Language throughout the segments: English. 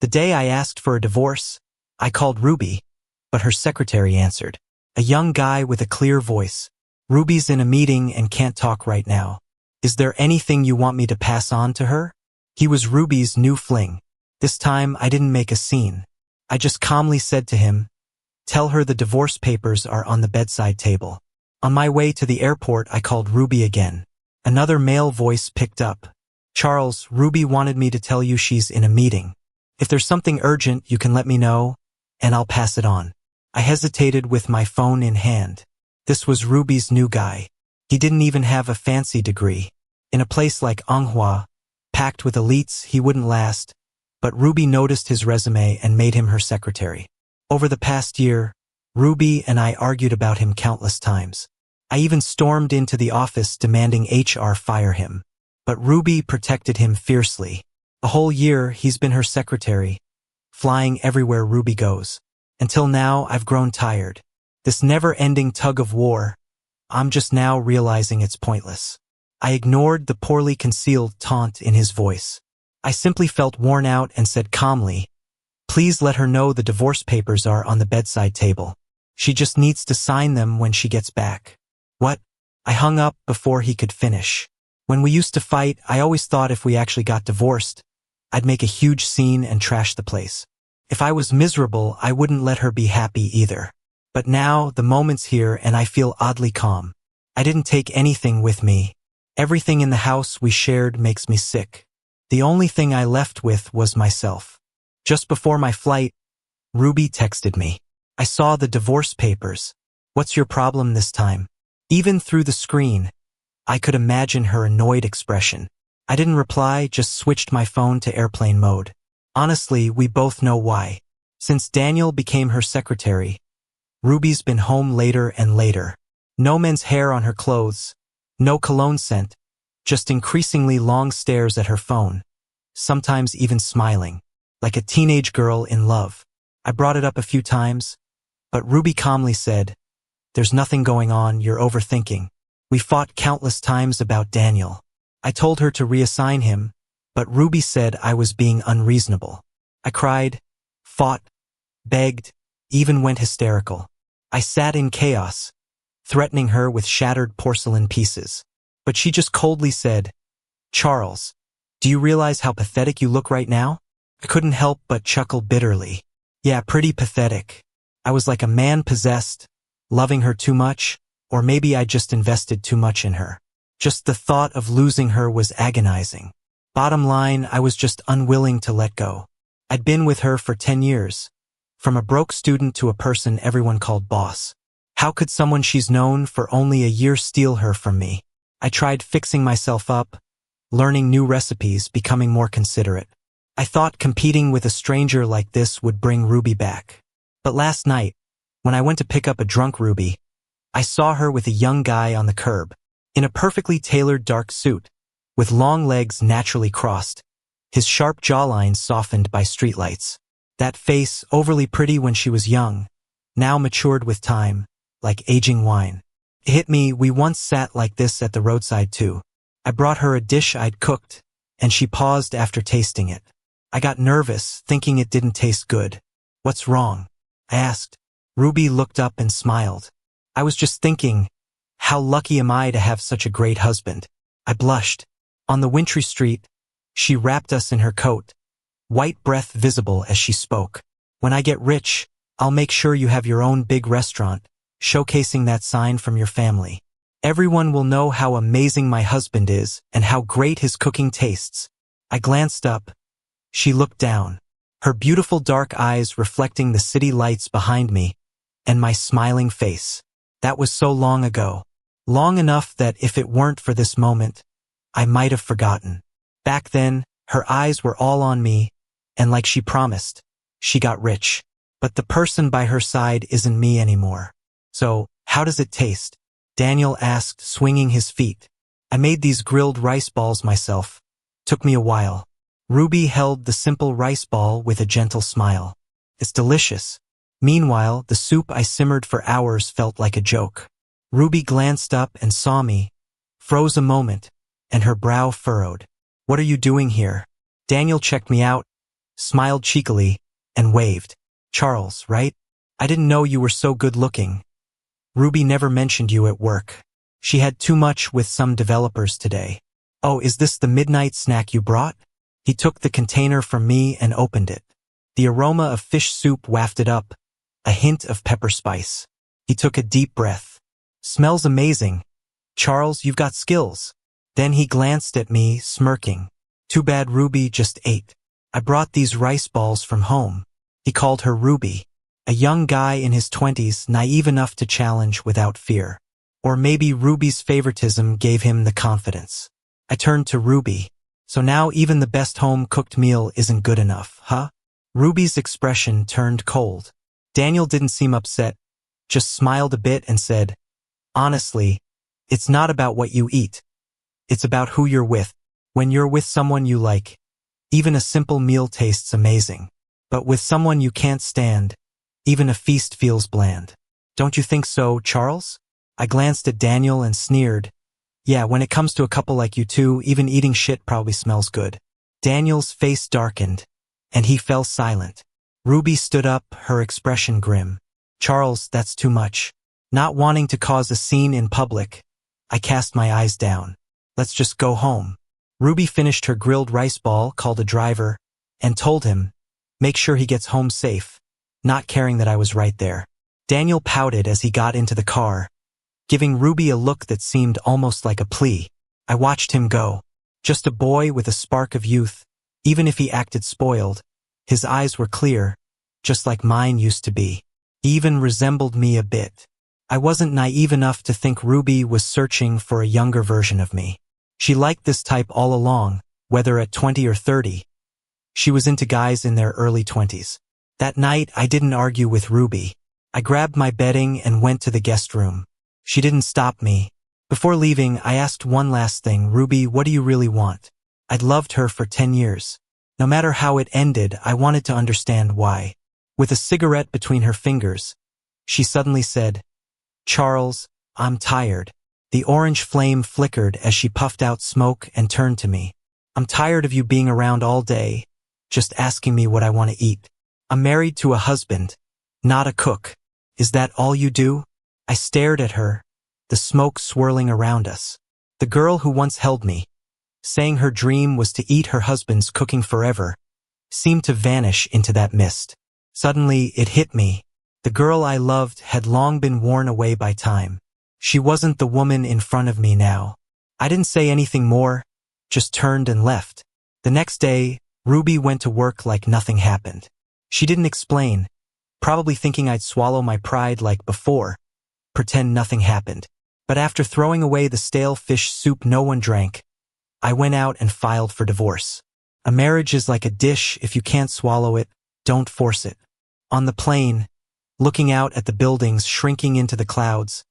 The day I asked for a divorce, I called Ruby, but her secretary answered. A young guy with a clear voice. Ruby's in a meeting and can't talk right now. Is there anything you want me to pass on to her? He was Ruby's new fling. This time I didn't make a scene. I just calmly said to him, tell her the divorce papers are on the bedside table. On my way to the airport, I called Ruby again. Another male voice picked up. Charles, Ruby wanted me to tell you she's in a meeting. If there's something urgent, you can let me know, and I'll pass it on. I hesitated with my phone in hand. This was Ruby's new guy. He didn't even have a fancy degree. In a place like Anghua, packed with elites, he wouldn't last, but Ruby noticed his resume and made him her secretary. Over the past year, Ruby and I argued about him countless times. I even stormed into the office demanding HR fire him. But Ruby protected him fiercely. A whole year he's been her secretary, flying everywhere Ruby goes. Until now, I've grown tired. This never-ending tug of war, I'm just now realizing it's pointless. I ignored the poorly concealed taunt in his voice. I simply felt worn out and said calmly, please let her know the divorce papers are on the bedside table. She just needs to sign them when she gets back. What? I hung up before he could finish. When we used to fight, I always thought if we actually got divorced, I'd make a huge scene and trash the place. If I was miserable, I wouldn't let her be happy either. But now, the moment's here and I feel oddly calm. I didn't take anything with me. Everything in the house we shared makes me sick. The only thing I left with was myself. Just before my flight, Ruby texted me. I saw the divorce papers. What's your problem this time? Even through the screen, I could imagine her annoyed expression. I didn't reply, just switched my phone to airplane mode. Honestly, we both know why. Since Daniel became her secretary, Ruby's been home later and later. No men's hair on her clothes, no cologne scent, just increasingly long stares at her phone, sometimes even smiling, like a teenage girl in love. I brought it up a few times, but Ruby calmly said, there's nothing going on, you're overthinking. We fought countless times about Daniel. I told her to reassign him, but Ruby said I was being unreasonable. I cried, fought, begged, even went hysterical. I sat in chaos, threatening her with shattered porcelain pieces. But she just coldly said, Charles, do you realize how pathetic you look right now? I couldn't help but chuckle bitterly. Yeah, pretty pathetic. I was like a man possessed, loving her too much, or maybe I just invested too much in her. Just the thought of losing her was agonizing. Bottom line, I was just unwilling to let go. I'd been with her for 10 years. From a broke student to a person everyone called boss. How could someone she's known for only a year steal her from me? I tried fixing myself up, learning new recipes, becoming more considerate. I thought competing with a stranger like this would bring Ruby back. But last night, when I went to pick up a drunk Ruby, I saw her with a young guy on the curb, in a perfectly tailored dark suit, with long legs naturally crossed, his sharp jawline softened by streetlights. That face, overly pretty when she was young, now matured with time, like aging wine. It hit me, we once sat like this at the roadside too. I brought her a dish I'd cooked, and she paused after tasting it. I got nervous, thinking it didn't taste good. What's wrong? I asked. Ruby looked up and smiled. I was just thinking, how lucky am I to have such a great husband? I blushed. On the wintry street, she wrapped us in her coat, white breath visible as she spoke. When I get rich, I'll make sure you have your own big restaurant, showcasing that sign from your family. Everyone will know how amazing my husband is and how great his cooking tastes. I glanced up. She looked down, her beautiful dark eyes reflecting the city lights behind me and my smiling face. That was so long ago. Long enough that if it weren't for this moment, I might have forgotten. Back then, her eyes were all on me, and like she promised, she got rich. But the person by her side isn't me anymore. So, how does it taste? Daniel asked, swinging his feet. I made these grilled rice balls myself. Took me a while. Ruby held the simple rice ball with a gentle smile. It's delicious. Meanwhile, the soup I simmered for hours felt like a joke. Ruby glanced up and saw me, froze a moment, and her brow furrowed. What are you doing here? Daniel checked me out, smiled cheekily, and waved. Charles, right? I didn't know you were so good looking. Ruby never mentioned you at work. She had too much with some developers today. Oh, is this the midnight snack you brought? He took the container from me and opened it. The aroma of fish soup wafted up, a hint of pepper spice. He took a deep breath. Smells amazing. Charles, you've got skills. Then he glanced at me, smirking. Too bad Ruby just ate. I brought these rice balls from home. He called her Ruby. A young guy in his 20s, naive enough to challenge without fear. Or maybe Ruby's favoritism gave him the confidence. I turned to Ruby. So now even the best home-cooked meal isn't good enough, huh? Ruby's expression turned cold. Daniel didn't seem upset, just smiled a bit and said, honestly, it's not about what you eat. It's about who you're with. When you're with someone you like, even a simple meal tastes amazing. But with someone you can't stand, even a feast feels bland. Don't you think so, Charles? I glanced at Daniel and sneered. Yeah, when it comes to a couple like you two, even eating shit probably smells good. Daniel's face darkened, and he fell silent. Ruby stood up, her expression grim. Charles, that's too much. Not wanting to cause a scene in public, I cast my eyes down. Let's just go home. Ruby finished her grilled rice ball, called a driver, and told him, make sure he gets home safe, not caring that I was right there. Daniel pouted as he got into the car, giving Ruby a look that seemed almost like a plea. I watched him go. Just a boy with a spark of youth. Even if he acted spoiled, his eyes were clear, just like mine used to be. He even resembled me a bit. I wasn't naive enough to think Ruby was searching for a younger version of me. She liked this type all along, whether at 20 or 30. She was into guys in their early 20s. That night, I didn't argue with Ruby. I grabbed my bedding and went to the guest room. She didn't stop me. Before leaving, I asked one last thing. Ruby, what do you really want? I'd loved her for 10 years. No matter how it ended, I wanted to understand why. With a cigarette between her fingers, she suddenly said, Charles, I'm tired. The orange flame flickered as she puffed out smoke and turned to me. I'm tired of you being around all day, just asking me what I want to eat. I'm married to a husband, not a cook. Is that all you do? I stared at her, the smoke swirling around us. The girl who once held me, saying her dream was to eat her husband's cooking forever, seemed to vanish into that mist. Suddenly, it hit me. The girl I loved had long been worn away by time. She wasn't the woman in front of me now. I didn't say anything more, just turned and left. The next day, Ruby went to work like nothing happened. She didn't explain, probably thinking I'd swallow my pride like before, pretend nothing happened. But after throwing away the stale fish soup no one drank, I went out and filed for divorce. A marriage is like a dish. If you can't swallow it, don't force it. On the plane, looking out at the buildings shrinking into the clouds,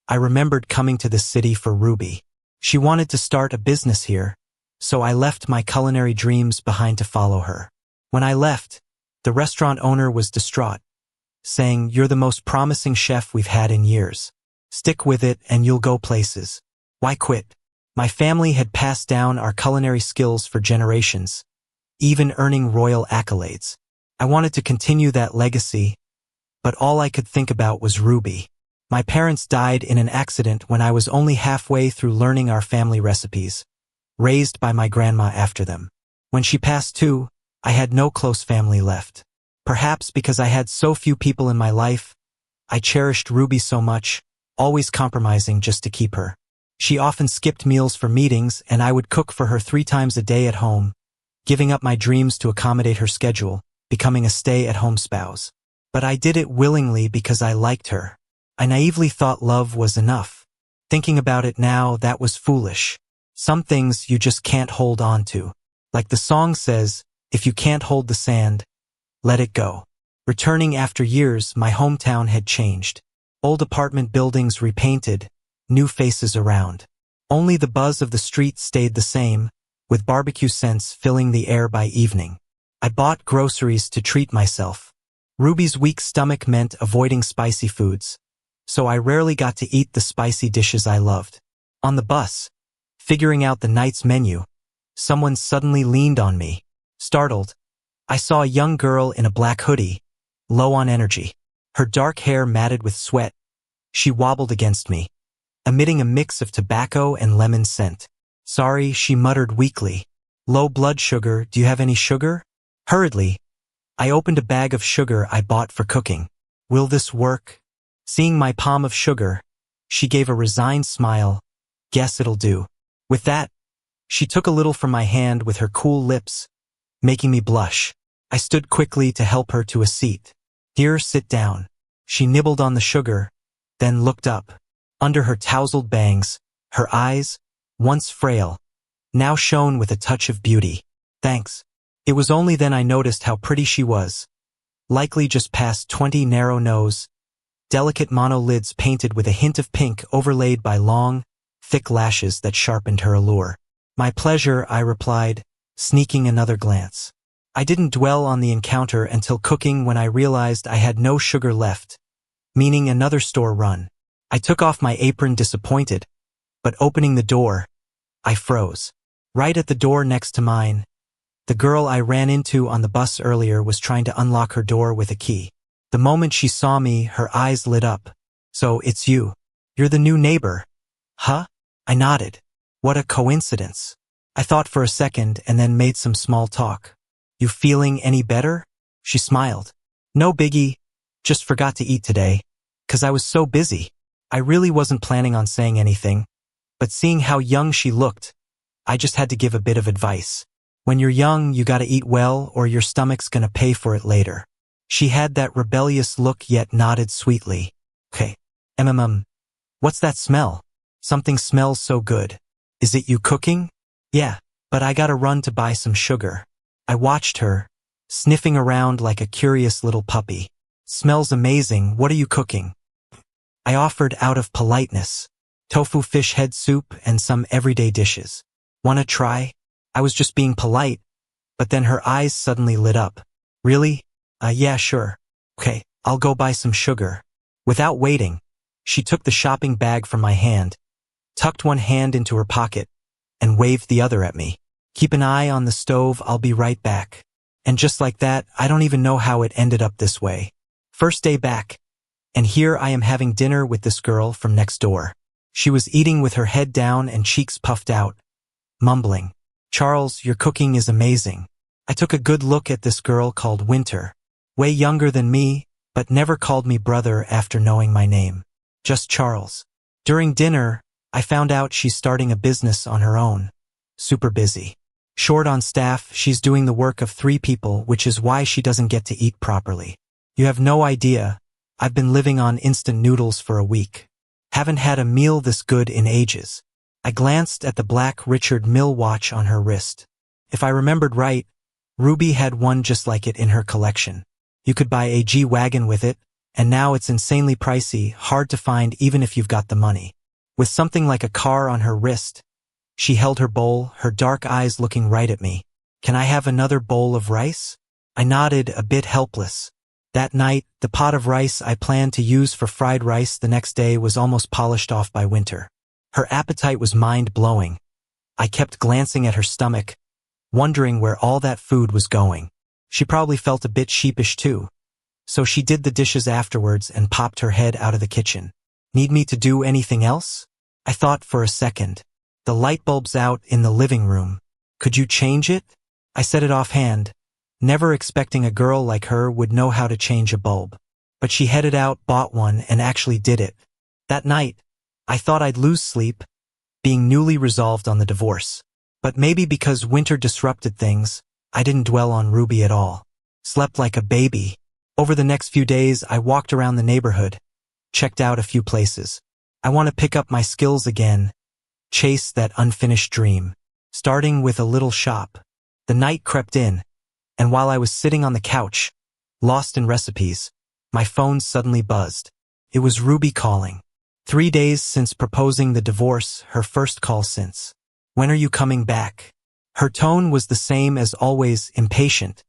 I remembered coming to this city for Ruby. She wanted to start a business here, so I left my culinary dreams behind to follow her. When I left, the restaurant owner was distraught, saying, "You're the most promising chef we've had in years. Stick with it and you'll go places. Why quit?" My family had passed down our culinary skills for generations, even earning royal accolades. I wanted to continue that legacy, but all I could think about was Ruby. My parents died in an accident when I was only halfway through learning our family recipes, raised by my grandma after them. When she passed too, I had no close family left. Perhaps because I had so few people in my life, I cherished Ruby so much, always compromising just to keep her. She often skipped meals for meetings, and I would cook for her 3 times a day at home, giving up my dreams to accommodate her schedule, becoming a stay-at-home spouse. But I did it willingly because I liked her. I naively thought love was enough. Thinking about it now, that was foolish. Some things you just can't hold on to. Like the song says, if you can't hold the sand, let it go. Returning after years, my hometown had changed. Old apartment buildings repainted, new faces around. Only the buzz of the street stayed the same, with barbecue scents filling the air by evening. I bought groceries to treat myself. Ruby's weak stomach meant avoiding spicy foods, so I rarely got to eat the spicy dishes I loved. On the bus, figuring out the night's menu, someone suddenly leaned on me. Startled, I saw a young girl in a black hoodie, low on energy. Her dark hair matted with sweat. She wobbled against me, emitting a mix of tobacco and lemon scent. Sorry, she muttered weakly. Low blood sugar, do you have any sugar? Hurriedly, I opened a bag of sugar I bought for cooking. Will this work? Seeing my palm of sugar, she gave a resigned smile. Guess it'll do. With that, she took a little from my hand with her cool lips, making me blush. I stood quickly to help her to a seat. Here, sit down. She nibbled on the sugar, then looked up. Under her tousled bangs, her eyes, once frail, now shone with a touch of beauty. Thanks. It was only then I noticed how pretty she was. Likely just past 20, narrow nose, delicate monolids painted with a hint of pink overlaid by long, thick lashes that sharpened her allure. My pleasure, I replied, sneaking another glance. I didn't dwell on the encounter until cooking when I realized I had no sugar left, meaning another store run. I took off my apron disappointed, but opening the door, I froze. Right at the door next to mine, the girl I ran into on the bus earlier was trying to unlock her door with a key. The moment she saw me, her eyes lit up. So, it's you. You're the new neighbor. Huh? I nodded. What a coincidence. I thought for a second and then made some small talk. You feeling any better? She smiled. No biggie, just forgot to eat today, 'cause I was so busy. I really wasn't planning on saying anything, but seeing how young she looked, I just had to give a bit of advice. When you're young, you gotta eat well or your stomach's gonna pay for it later. She had that rebellious look yet nodded sweetly. Okay. What's that smell? Something smells so good. Is it you cooking? Yeah, but I gotta run to buy some sugar. I watched her, sniffing around like a curious little puppy. Smells amazing, what are you cooking? I offered out of politeness. Tofu fish head soup and some everyday dishes. Wanna try? I was just being polite, but then her eyes suddenly lit up. Really? Yeah, sure. Okay, I'll go buy some sugar. Without waiting, she took the shopping bag from my hand, tucked one hand into her pocket, and waved the other at me. Keep an eye on the stove, I'll be right back. And just like that, I don't even know how it ended up this way. First day back, and here I am having dinner with this girl from next door. She was eating with her head down and cheeks puffed out, mumbling, Charles, your cooking is amazing. I took a good look at this girl called Winter, way younger than me, but never called me brother after knowing my name. Just Charles. During dinner, I found out she's starting a business on her own. Super busy. Short on staff, she's doing the work of 3 people, which is why she doesn't get to eat properly. You have no idea, I've been living on instant noodles for a week. Haven't had a meal this good in ages. I glanced at the black Richard Mille watch on her wrist. If I remembered right, Ruby had one just like it in her collection. You could buy a G-Wagon with it, and now it's insanely pricey, hard to find even if you've got the money. With something like a car on her wrist, she held her bowl, her dark eyes looking right at me. Can I have another bowl of rice? I nodded, a bit helpless. That night, the pot of rice I planned to use for fried rice the next day was almost polished off by Winter. Her appetite was mind-blowing. I kept glancing at her stomach, wondering where all that food was going. She probably felt a bit sheepish too. So she did the dishes afterwards and popped her head out of the kitchen. Need me to do anything else? I thought for a second. The light bulb's out in the living room. Could you change it? I said it offhand, never expecting a girl like her would know how to change a bulb. But she headed out, bought one, and actually did it. That night, I thought I'd lose sleep, being newly resolved on the divorce. But maybe because Winter disrupted things, I didn't dwell on Ruby at all. Slept like a baby. Over the next few days, I walked around the neighborhood, checked out a few places. I want to pick up my skills again, chase that unfinished dream. Starting with a little shop. The night crept in, and while I was sitting on the couch, lost in recipes, my phone suddenly buzzed. It was Ruby calling. 3 days since proposing the divorce, her first call since. When are you coming back? Her tone was the same as always, impatient,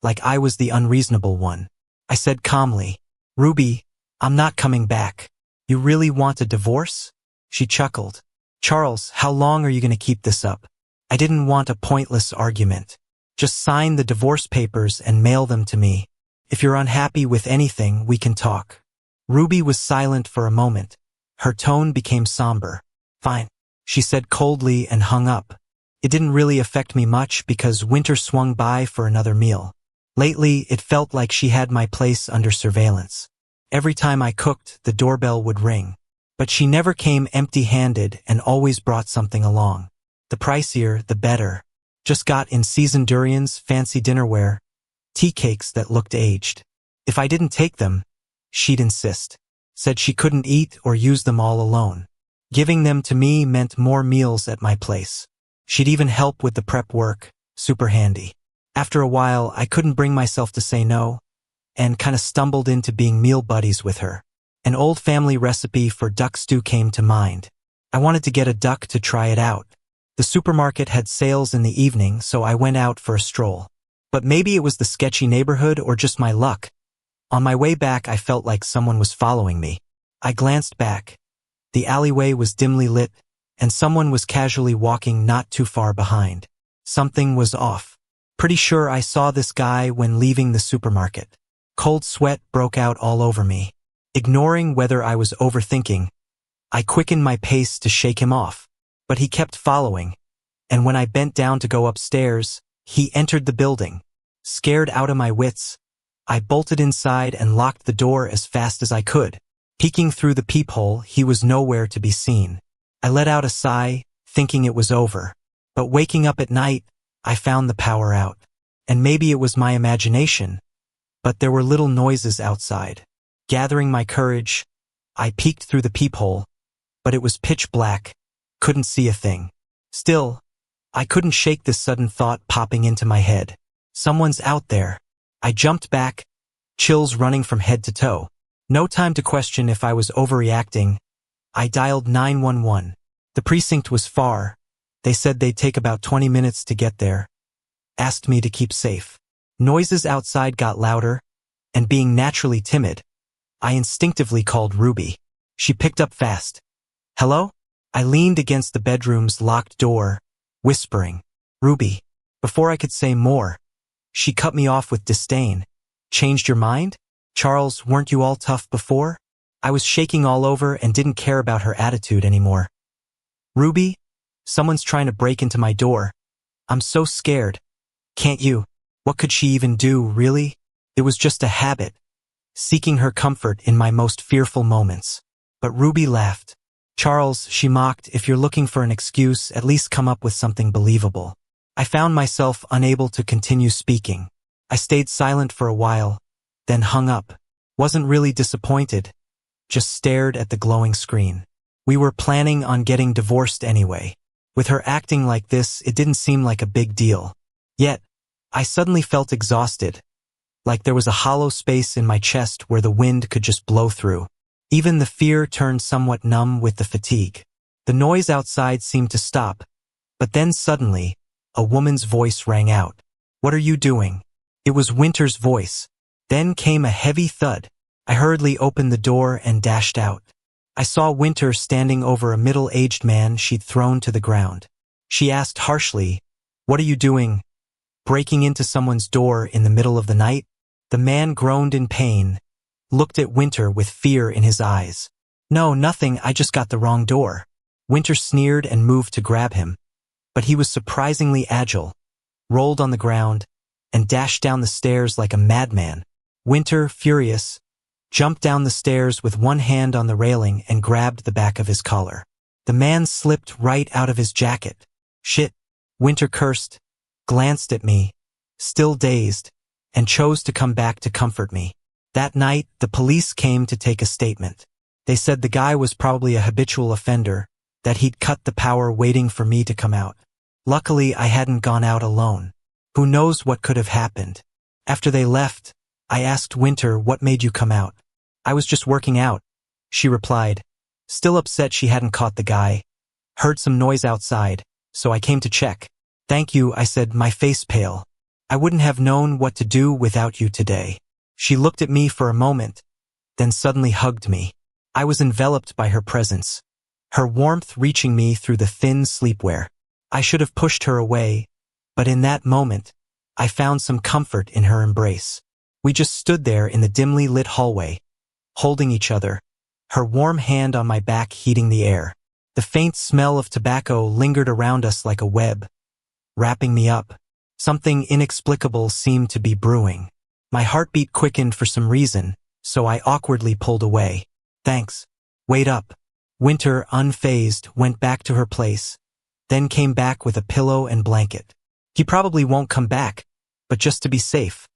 like I was the unreasonable one. I said calmly, Ruby, I'm not coming back. You really want a divorce? She chuckled. Charles, how long are you going to keep this up? I didn't want a pointless argument. Just sign the divorce papers and mail them to me. If you're unhappy with anything, we can talk." Ruby was silent for a moment. Her tone became somber. "Fine," she said coldly and hung up. It didn't really affect me much because Winter swung by for another meal. Lately, it felt like she had my place under surveillance. Every time I cooked, the doorbell would ring. But she never came empty-handed and always brought something along. The pricier, the better. Just got in-season durians, fancy dinnerware, tea cakes that looked aged. If I didn't take them, she'd insist. Said she couldn't eat or use them all alone. Giving them to me meant more meals at my place. She'd even help with the prep work, super handy. After a while, I couldn't bring myself to say no, and kinda stumbled into being meal buddies with her. An old family recipe for duck stew came to mind. I wanted to get a duck to try it out. The supermarket had sales in the evening, so I went out for a stroll. But maybe it was the sketchy neighborhood or just my luck. On my way back, I felt like someone was following me. I glanced back. The alleyway was dimly lit, and someone was casually walking not too far behind. Something was off. Pretty sure I saw this guy when leaving the supermarket. Cold sweat broke out all over me. Ignoring whether I was overthinking, I quickened my pace to shake him off. But he kept following, and when I bent down to go upstairs, he entered the building. Scared out of my wits, I bolted inside and locked the door as fast as I could. Peeking through the peephole, he was nowhere to be seen. I let out a sigh, thinking it was over. But waking up at night, I found the power out. And maybe it was my imagination, but there were little noises outside. Gathering my courage, I peeked through the peephole, but it was pitch black, couldn't see a thing. Still, I couldn't shake this sudden thought popping into my head. Someone's out there. I jumped back, chills running from head to toe. No time to question if I was overreacting. I dialed 911. The precinct was far. They said they'd take about 20 minutes to get there. Asked me to keep safe. Noises outside got louder, and being naturally timid, I instinctively called Ruby. She picked up fast. "Hello?" I leaned against the bedroom's locked door, whispering, "Ruby." Before I could say more, she cut me off with disdain. "Changed your mind? Charles, weren't you all tough before?" I was shaking all over and didn't care about her attitude anymore. "Ruby, someone's trying to break into my door. I'm so scared. Can't you?" What could she even do, really? It was just a habit, seeking her comfort in my most fearful moments. But Ruby laughed. "Charles," she mocked, "if you're looking for an excuse, at least come up with something believable." I found myself unable to continue speaking. I stayed silent for a while, then hung up. Wasn't really disappointed, just stared at the glowing screen. We were planning on getting divorced anyway. With her acting like this, it didn't seem like a big deal. Yet, I suddenly felt exhausted, like there was a hollow space in my chest where the wind could just blow through. Even the fear turned somewhat numb with the fatigue. The noise outside seemed to stop, but then suddenly, a woman's voice rang out. "What are you doing?" It was Winter's voice. Then came a heavy thud. I hurriedly opened the door and dashed out. I saw Winter standing over a middle-aged man she'd thrown to the ground. She asked harshly, "What are you doing? Breaking into someone's door in the middle of the night?" The man groaned in pain, looked at Winter with fear in his eyes. "No, nothing, I just got the wrong door." Winter sneered and moved to grab him, but he was surprisingly agile, rolled on the ground, and dashed down the stairs like a madman. Winter, furious, jumped down the stairs with one hand on the railing and grabbed the back of his collar. The man slipped right out of his jacket. "Shit," Winter cursed, glanced at me, still dazed, and chose to come back to comfort me. That night, the police came to take a statement. They said the guy was probably a habitual offender, that he'd cut the power waiting for me to come out. Luckily, I hadn't gone out alone. Who knows what could have happened? After they left, I asked Winter, "What made you come out?" "I was just working out," she replied, still upset she hadn't caught the guy. "Heard some noise outside, so I came to check." "Thank you," I said, my face pale. "I wouldn't have known what to do without you today." She looked at me for a moment, then suddenly hugged me. I was enveloped by her presence, her warmth reaching me through the thin sleepwear. I should have pushed her away, but in that moment, I found some comfort in her embrace. We just stood there in the dimly lit hallway, holding each other, her warm hand on my back heating the air. The faint smell of tobacco lingered around us like a web, wrapping me up. Something inexplicable seemed to be brewing. My heartbeat quickened for some reason, so I awkwardly pulled away. Thanks. Wait up. Winter, unfazed, went back to her place, then came back with a pillow and blanket. He probably won't come back, but just to be safe,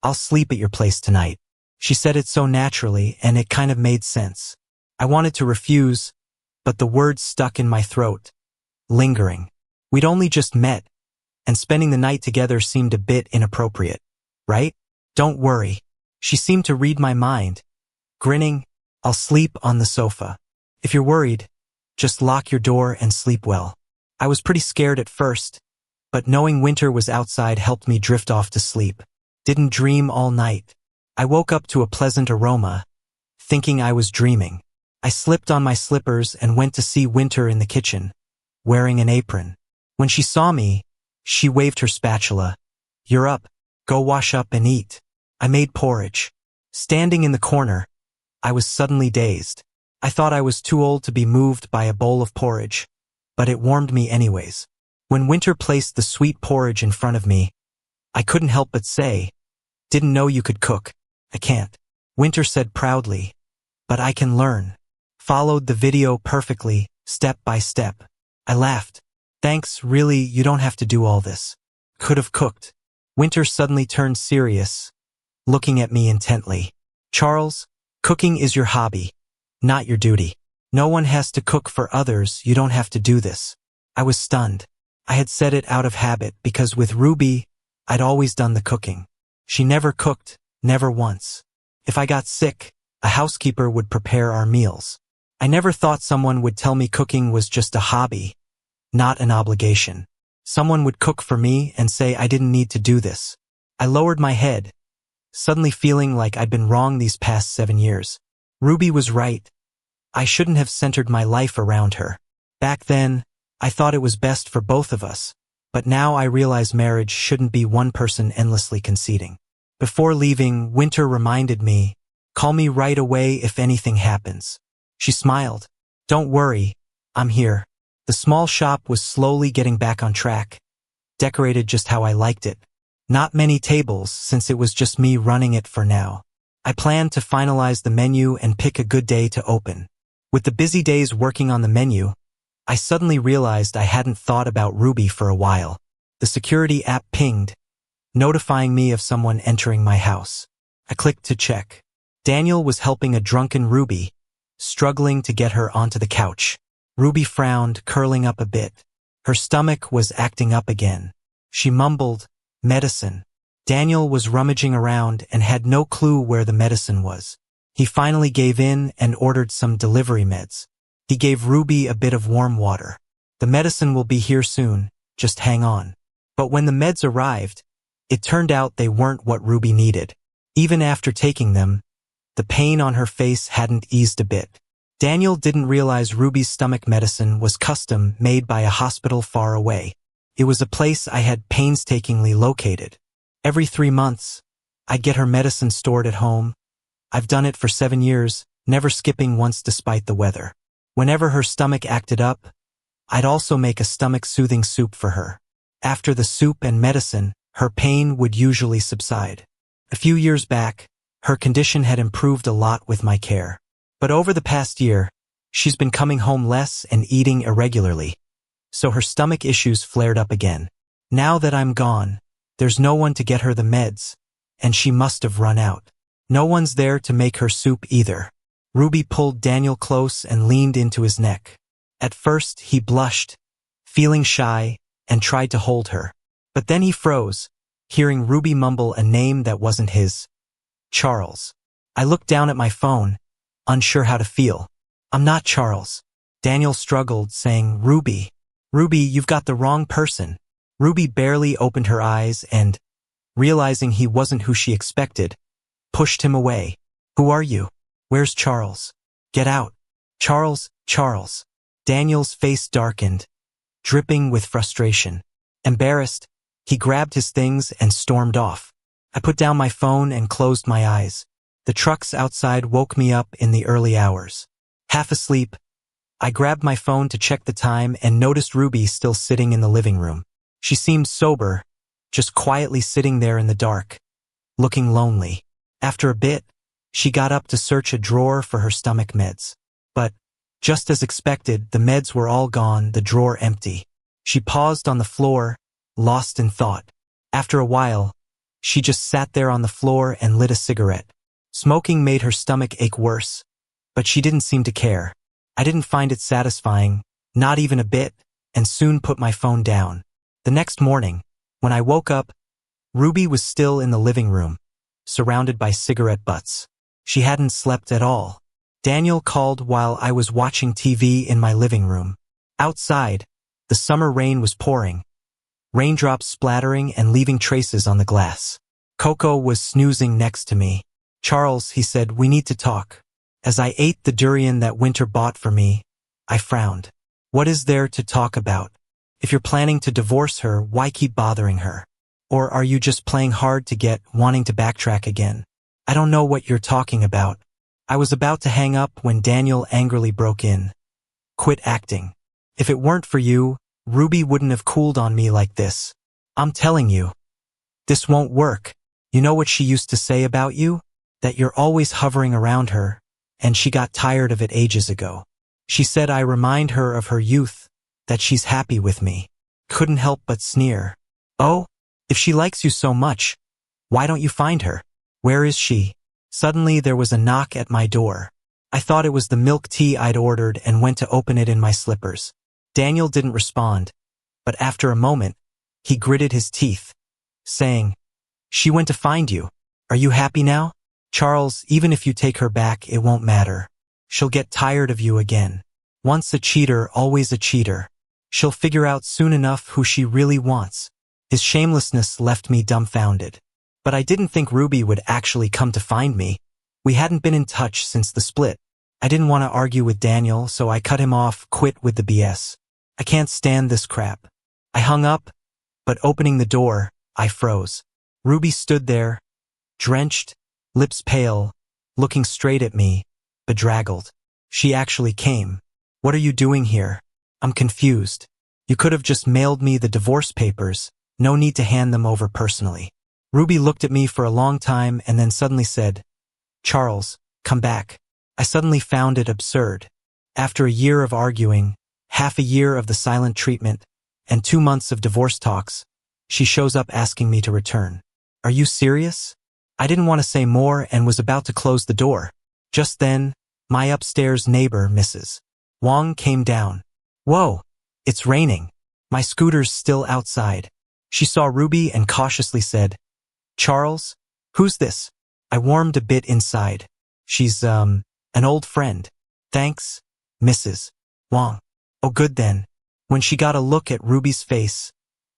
I'll sleep at your place tonight. She said it so naturally, and it kind of made sense. I wanted to refuse, but the words stuck in my throat, lingering. We'd only just met, and spending the night together seemed a bit inappropriate, right? Don't worry. She seemed to read my mind. Grinning, I'll sleep on the sofa. If you're worried, just lock your door and sleep well. I was pretty scared at first, but knowing Winter was outside helped me drift off to sleep. Didn't dream all night. I woke up to a pleasant aroma, thinking I was dreaming. I slipped on my slippers and went to see Winter in the kitchen, wearing an apron. When she saw me, she waved her spatula. You're up. Go wash up and eat. I made porridge. Standing in the corner, I was suddenly dazed. I thought I was too old to be moved by a bowl of porridge, but it warmed me anyways. When Winter placed the sweet porridge in front of me, I couldn't help but say, "Didn't know you could cook." "I can't," Winter said proudly, "but I can learn." Followed the video perfectly, step by step. I laughed. "Thanks, really, you don't have to do all this." Could have cooked. Winter suddenly turned serious, looking at me intently. "Charles, cooking is your hobby, not your duty. No one has to cook for others, you don't have to do this." I was stunned. I had said it out of habit because with Ruby, I'd always done the cooking. She never cooked, never once. If I got sick, a housekeeper would prepare our meals. I never thought someone would tell me cooking was just a hobby, not an obligation. Someone would cook for me and say I didn't need to do this. I lowered my head, suddenly feeling like I'd been wrong these past 7 years. Ruby was right. I shouldn't have centered my life around her. Back then, I thought it was best for both of us, but now I realize marriage shouldn't be one person endlessly conceding. Before leaving, Winter reminded me, "Call me right away if anything happens." She smiled. "Don't worry, I'm here." The small shop was slowly getting back on track, decorated just how I liked it. Not many tables, since it was just me running it for now. I planned to finalize the menu and pick a good day to open. With the busy days working on the menu, I suddenly realized I hadn't thought about Ruby for a while. The security app pinged, notifying me of someone entering my house. I clicked to check. Daniel was helping a drunken Ruby, struggling to get her onto the couch. Ruby frowned, curling up a bit. Her stomach was acting up again. She mumbled, "Medicine." Daniel was rummaging around and had no clue where the medicine was. He finally gave in and ordered some delivery meds. He gave Ruby a bit of warm water. "The medicine will be here soon, just hang on." But when the meds arrived, it turned out they weren't what Ruby needed. Even after taking them, the pain on her face hadn't eased a bit. Daniel didn't realize Ruby's stomach medicine was custom made by a hospital far away. It was a place I had painstakingly located. Every 3 months, I'd get her medicine stored at home. I've done it for 7 years, never skipping once despite the weather. Whenever her stomach acted up, I'd also make a stomach-soothing soup for her. After the soup and medicine, her pain would usually subside. A few years back, her condition had improved a lot with my care. But over the past year, she's been coming home less and eating irregularly, so her stomach issues flared up again. Now that I'm gone, there's no one to get her the meds, and she must have run out. No one's there to make her soup either. Ruby pulled Daniel close and leaned into his neck. At first, he blushed, feeling shy, and tried to hold her. But then he froze, hearing Ruby mumble a name that wasn't his. Charles. I looked down at my phone, unsure how to feel. "I'm not Charles." Daniel struggled, saying, "Ruby. Ruby, you've got the wrong person." Ruby barely opened her eyes and, realizing he wasn't who she expected, pushed him away. "Who are you? Where's Charles? Get out." "Charles, Charles." Daniel's face darkened, dripping with frustration. Embarrassed, He grabbed his things and stormed off. I put down my phone and closed my eyes. The trucks outside woke me up in the early hours. Half asleep, I grabbed my phone to check the time and noticed Ruby still sitting in the living room. She seemed sober, just quietly sitting there in the dark, looking lonely. After a bit, she got up to search a drawer for her stomach meds. But, just as expected, the meds were all gone, the drawer empty. She paused on the floor, lost in thought. After a while, she just sat there on the floor and lit a cigarette. Smoking made her stomach ache worse, but she didn't seem to care. I didn't find it satisfying, not even a bit, and soon put my phone down. The next morning, when I woke up, Ruby was still in the living room, surrounded by cigarette butts. She hadn't slept at all. Daniel called while I was watching TV in my living room. Outside, the summer rain was pouring, raindrops splattering and leaving traces on the glass. Coco was snoozing next to me. "Charles," he said, "we need to talk." As I ate the durian that Winter bought for me, I frowned. What is there to talk about? If you're planning to divorce her, why keep bothering her? Or are you just playing hard to get, wanting to backtrack again? I don't know what you're talking about. I was about to hang up when Daniel angrily broke in. "Quit acting. If it weren't for you, Ruby wouldn't have cooled on me like this. I'm telling you, this won't work. You know what she used to say about you? That you're always hovering around her, and she got tired of it ages ago. She said I remind her of her youth, that she's happy with me." Couldn't help but sneer. "Oh, if she likes you so much, why don't you find her? Where is she?" Suddenly there was a knock at my door. I thought it was the milk tea I'd ordered and went to open it in my slippers. Daniel didn't respond, but after a moment, he gritted his teeth, saying, "She went to find you. Are you happy now? Charles, even if you take her back, it won't matter. She'll get tired of you again. Once a cheater, always a cheater. She'll figure out soon enough who she really wants." His shamelessness left me dumbfounded. But I didn't think Ruby would actually come to find me. We hadn't been in touch since the split. I didn't want to argue with Daniel, so I cut him off, quit with the BS. I can't stand this crap. I hung up, but opening the door, I froze. Ruby stood there, drenched, lips pale, looking straight at me, bedraggled. She actually came. "What are you doing here? I'm confused. You could have just mailed me the divorce papers. No need to hand them over personally." Ruby looked at me for a long time and then suddenly said, "Charles, come back." I suddenly found it absurd. After a year of arguing, half a year of the silent treatment, and 2 months of divorce talks, she shows up asking me to return. Are you serious? I didn't want to say more and was about to close the door. Just then, my upstairs neighbor, Mrs. Wong, came down. "Whoa, it's raining. My scooter's still outside." She saw Ruby and cautiously said, "Charles, who's this?" I warmed a bit inside. "She's, an old friend. Thanks, Mrs. Wong." "Oh, good then." When she got a look at Ruby's face,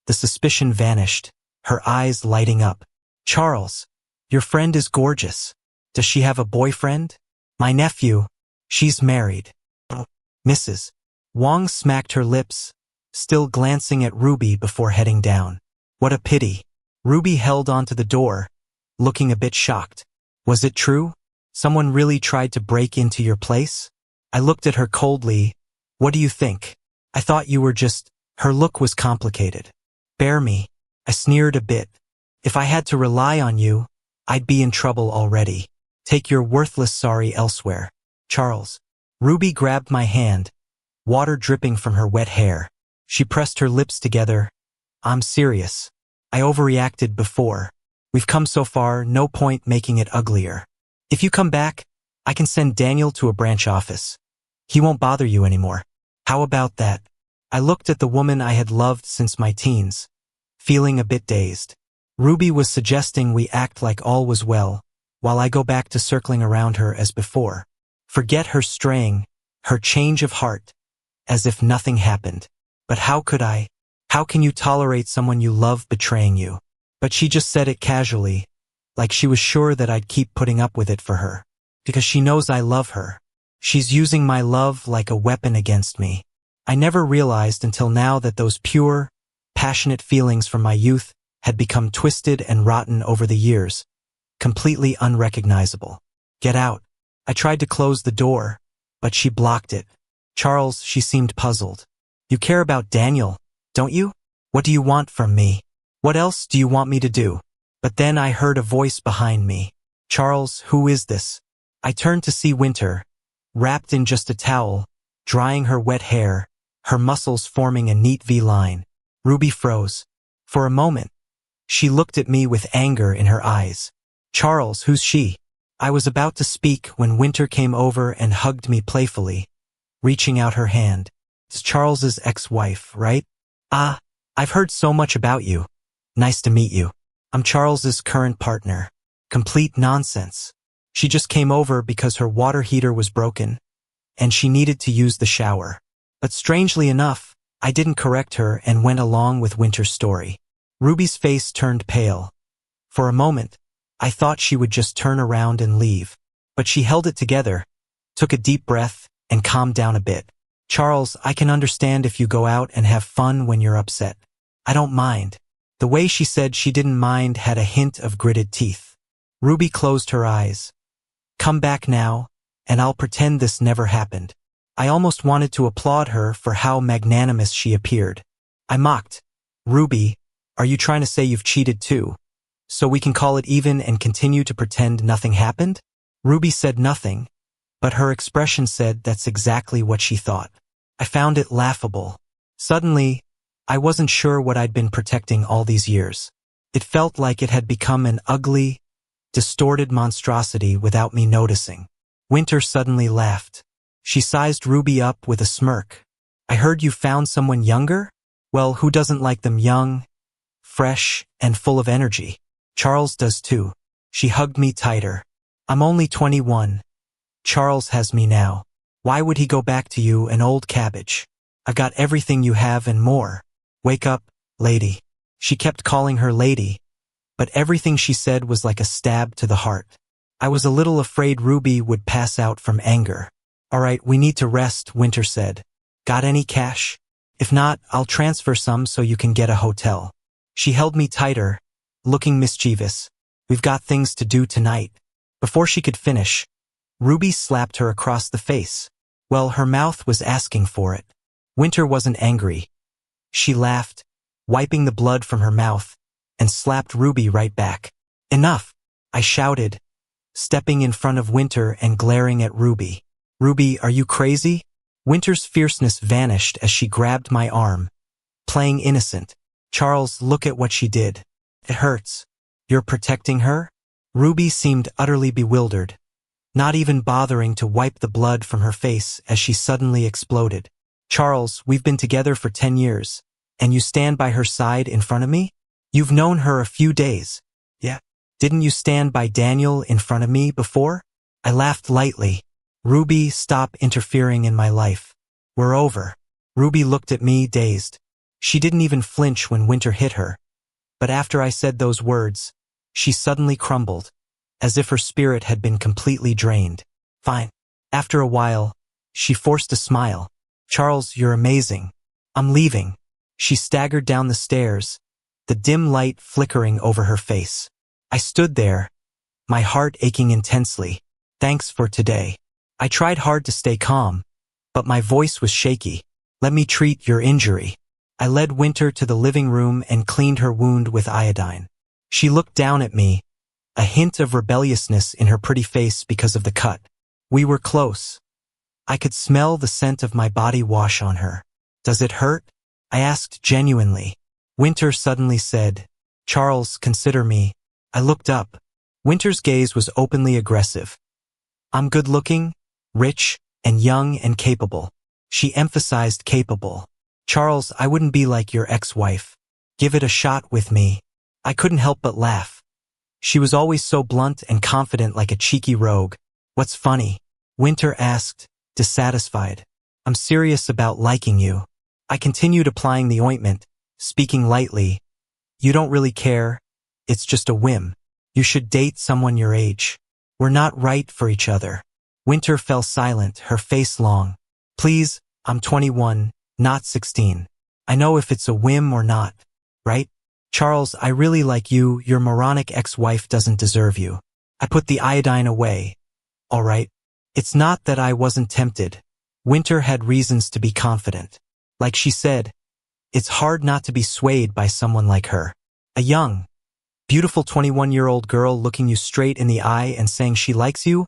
the suspicion vanished, her eyes lighting up. "Charles, your friend is gorgeous. Does she have a boyfriend?" "My nephew. She's married." Oh. Mrs. Wong smacked her lips, still glancing at Ruby before heading down. What a pity. Ruby held onto the door, looking a bit shocked. "Was it true? Someone really tried to break into your place?" I looked at her coldly. "What do you think? I thought you were just—" Her look was complicated. "Bear me." I sneered a bit. "If I had to rely on you, I'd be in trouble already. Take your worthless sorry elsewhere." "Charles." Ruby grabbed my hand, water dripping from her wet hair. She pressed her lips together. "I'm serious. I overreacted before. We've come so far, no point making it uglier. If you come back, I can send Daniel to a branch office. He won't bother you anymore. How about that?" I looked at the woman I had loved since my teens, feeling a bit dazed. Ruby was suggesting we act like all was well, while I go back to circling around her as before. Forget her straying, her change of heart, as if nothing happened. But how could I? How can you tolerate someone you love betraying you? But she just said it casually, like she was sure that I'd keep putting up with it for her. Because she knows I love her. She's using my love like a weapon against me. I never realized until now that those pure, passionate feelings from my youth had become twisted and rotten over the years, completely unrecognizable. Get out. I tried to close the door, but she blocked it. Charles, she seemed puzzled. You care about Daniel, don't you? What do you want from me? What else do you want me to do? But then I heard a voice behind me. Charles, who is this? I turned to see Winter, wrapped in just a towel, drying her wet hair, her muscles forming a neat V-line. Ruby froze. For a moment, she looked at me with anger in her eyes. Charles, who's she? I was about to speak when Winter came over and hugged me playfully, reaching out her hand. It's Charles's ex-wife, right? Ah, I've heard so much about you. Nice to meet you. I'm Charles's current partner. Complete nonsense. She just came over because her water heater was broken, and she needed to use the shower. But strangely enough, I didn't correct her and went along with Winter's story. Ruby's face turned pale. For a moment, I thought she would just turn around and leave. But she held it together, took a deep breath, and calmed down a bit. Charles, I can understand if you go out and have fun when you're upset. I don't mind. The way she said she didn't mind had a hint of gritted teeth. Ruby closed her eyes. Come back now, and I'll pretend this never happened. I almost wanted to applaud her for how magnanimous she appeared. I mocked. Ruby, are you trying to say you've cheated too? So we can call it even and continue to pretend nothing happened? Ruby said nothing, but her expression said that's exactly what she thought. I found it laughable. Suddenly, I wasn't sure what I'd been protecting all these years. It felt like it had become an ugly, distorted monstrosity without me noticing. Winter suddenly laughed. She sized Ruby up with a smirk. I heard you found someone younger? Well, who doesn't like them young, fresh, and full of energy? Charles does too. She hugged me tighter. I'm only 21. Charles has me now. Why would he go back to you, an old cabbage? I've got everything you have and more. Wake up, lady. She kept calling her lady, but everything she said was like a stab to the heart. I was a little afraid Ruby would pass out from anger. All right, we need to rest, Winter said. Got any cash? If not, I'll transfer some so you can get a hotel. She held me tighter, looking mischievous. We've got things to do tonight. Before she could finish, Ruby slapped her across the face. Well, her mouth was asking for it. Winter wasn't angry. She laughed, wiping the blood from her mouth, and slapped Ruby right back. Enough, I shouted, stepping in front of Winter and glaring at Ruby. Ruby, are you crazy? Winter's fierceness vanished as she grabbed my arm, playing innocent. Charles, look at what she did. It hurts. You're protecting her? Ruby seemed utterly bewildered, not even bothering to wipe the blood from her face as she suddenly exploded. Charles, we've been together for 10 years, and you stand by her side in front of me? You've known her a few days. Yeah. Didn't you stand by Daniel in front of me before? I laughed lightly. Ruby, stop interfering in my life. We're over. Ruby looked at me, dazed. She didn't even flinch when Winter hit her. But after I said those words, she suddenly crumbled, as if her spirit had been completely drained. Fine. After a while, she forced a smile. Charles, you're amazing. I'm leaving. She staggered down the stairs, the dim light flickering over her face. I stood there, my heart aching intensely. Thanks for today. I tried hard to stay calm, but my voice was shaky. Let me treat your injury. I led Winter to the living room and cleaned her wound with iodine. She looked down at me, a hint of rebelliousness in her pretty face because of the cut. We were close. I could smell the scent of my body wash on her. Does it hurt? I asked genuinely. Winter suddenly said, Charles, consider me. I looked up. Winter's gaze was openly aggressive. I'm good-looking, rich, and young and capable. She emphasized capable. Charles, I wouldn't be like your ex-wife. Give it a shot with me. I couldn't help but laugh. She was always so blunt and confident like a cheeky rogue. What's funny? Winter asked, dissatisfied. I'm serious about liking you. I continued applying the ointment, speaking lightly. You don't really care. It's just a whim. You should date someone your age. We're not right for each other. Winter fell silent, her face long. Please, I'm 21, not 16. I know if it's a whim or not. right? Charles, I really like you. Your moronic ex-wife doesn't deserve you. I put the iodine away. All right. It's not that I wasn't tempted. Winter had reasons to be confident. Like she said, it's hard not to be swayed by someone like her. A young, beautiful 21-year-old girl looking you straight in the eye and saying she likes you?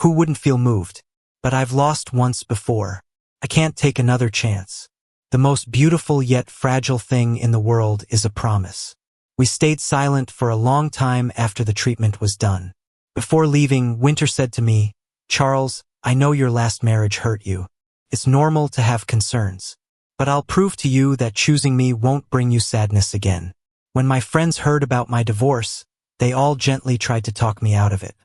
Who wouldn't feel moved? But I've lost once before. I can't take another chance. The most beautiful yet fragile thing in the world is a promise. We stayed silent for a long time after the treatment was done. Before leaving, Winter said to me, Charles, I know your last marriage hurt you. It's normal to have concerns. But I'll prove to you that choosing me won't bring you sadness again. When my friends heard about my divorce, they all gently tried to talk me out of it.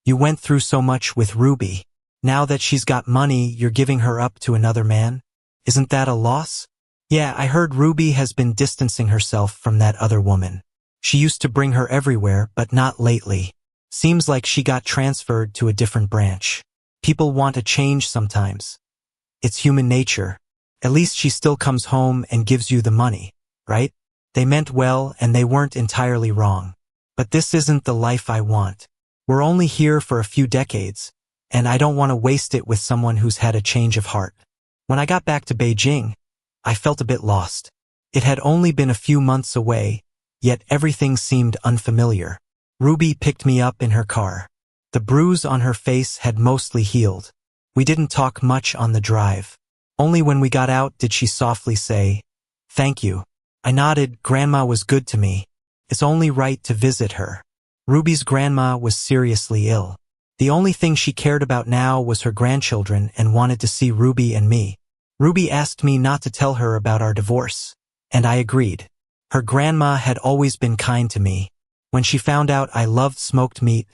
You went through so much with Ruby. Now that she's got money, you're giving her up to another man? Isn't that a loss? Yeah, I heard Ruby has been distancing herself from that other woman. She used to bring her everywhere, but not lately. Seems like she got transferred to a different branch. People want a change sometimes. It's human nature. At least she still comes home and gives you the money, right? They meant well and they weren't entirely wrong. But this isn't the life I want. We're only here for a few decades, and I don't want to waste it with someone who's had a change of heart. When I got back to Beijing, I felt a bit lost. It had only been a few months away, yet everything seemed unfamiliar. Ruby picked me up in her car. The bruise on her face had mostly healed. We didn't talk much on the drive. Only when we got out did she softly say, "Thank you." I nodded. Grandma was good to me. It's only right to visit her. Ruby's grandma was seriously ill. The only thing she cared about now was her grandchildren and wanted to see Ruby and me. Ruby asked me not to tell her about our divorce, and I agreed. Her grandma had always been kind to me. When she found out I loved smoked meat,